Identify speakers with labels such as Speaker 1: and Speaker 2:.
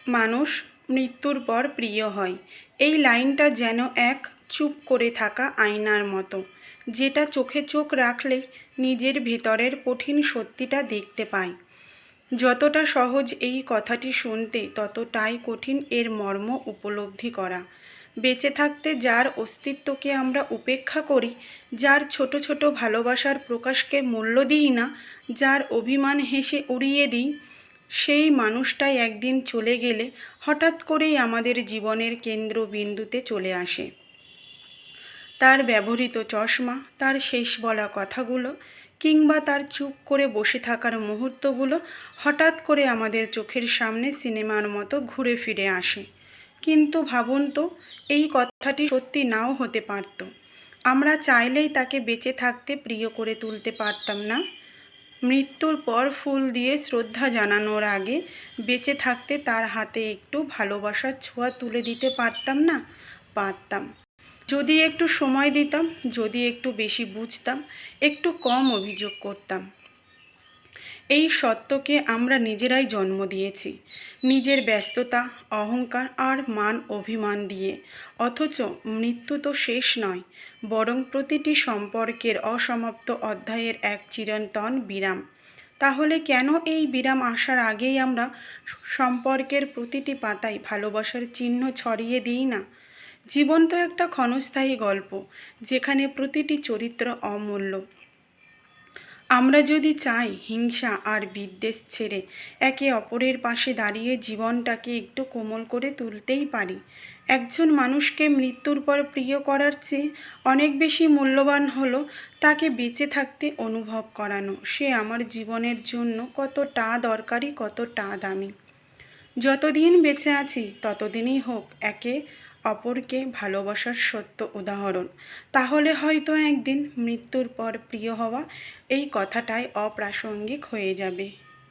Speaker 1: মানুষ মৃত্যুর পর প্রিয় হয়, এই লাইনটা যেন এক চুপ করে থাকা আয়নার মতো, যেটা চোখে চোখ রাখলেই নিজের ভেতরের কঠিন সত্যিটা দেখতে পায়। যতটা সহজ এই কথাটি শুনতে, ততটাই কঠিন এর মর্ম উপলব্ধি করা। বেঁচে থাকতে যার অস্তিত্বকে আমরা উপেক্ষা করি, যার ছোট ছোট ভালোবাসার প্রকাশকে মূল্য দিই না, যার অভিমান হেসে উড়িয়ে দিই, সেই মানুষটাই একদিন চলে গেলে হঠাৎ করেই আমাদের জীবনের কেন্দ্রবিন্দুতে চলে আসে। তার ব্যবহৃত চশমা, তার শেষ বলা কথাগুলো, কিংবা তার চুপ করে বসে থাকার মুহূর্তগুলো হঠাৎ করে আমাদের চোখের সামনে সিনেমার মতো ঘুরে ফিরে আসে। কিন্তু ভাবুন তো, এই কথাটি সত্যি নাও হতে পারত। আমরা চাইলেই তাকে বেঁচে থাকতে প্রিয় করে তুলতে পারতাম না? মৃত্যুর পর ফুল দিয়ে শ্রদ্ধা জানানোর আগে বেঁচে থাকতে তার হাতে একটু ভালোবাসার ছোঁয়া তুলে দিতে পারতাম না? পারতাম। যদি একটু সময় দিতাম, যদি একটু বেশি বুঝতাম, একটু কম অভিযোগ করতাম। এই সত্যকে আমরা নিজেরাই জন্ম দিয়েছি, নিজের ব্যস্ততা, অহংকার আর মান অভিমান দিয়ে। অথচ মৃত্যু তো শেষ নয়, বরং প্রতিটি সম্পর্কের অসমাপ্ত অধ্যায়ের এক চিরন্তন বিরাম। তাহলে কেন এই বিরাম আসার আগেই আমরা সম্পর্কের প্রতিটি পাতায় ভালোবাসার চিহ্ন ছড়িয়ে দিই না? জীবন তো একটা ক্ষণস্থায়ী গল্প, যেখানে প্রতিটি চরিত্র অমূল্য। আমরা যদি চাই হিংসা আর বিদ্বেষ ছেড়ে একে অপরের পাশে দাঁড়িয়ে জীবনটাকে একটু কোমল করে তুলতেই পারি। একজন মানুষকে মৃত্যুর পর প্রিয় করার চেয়ে অনেক বেশি মূল্যবান হলো তাকে বেঁচে থাকতে অনুভব করানো, সে আমার জীবনের জন্য কতটা দরকারি, কতটা দামি। যতদিন বেঁচে আছি ততদিনই হোক একে অপরকে ভালোবাসার সত্য উদাহরণ। তাহলে হয়তো একদিন মৃত্যুর পর প্রিয় হওয়া এই কথাটাই অপ্রাসঙ্গিক হয়ে যাবে।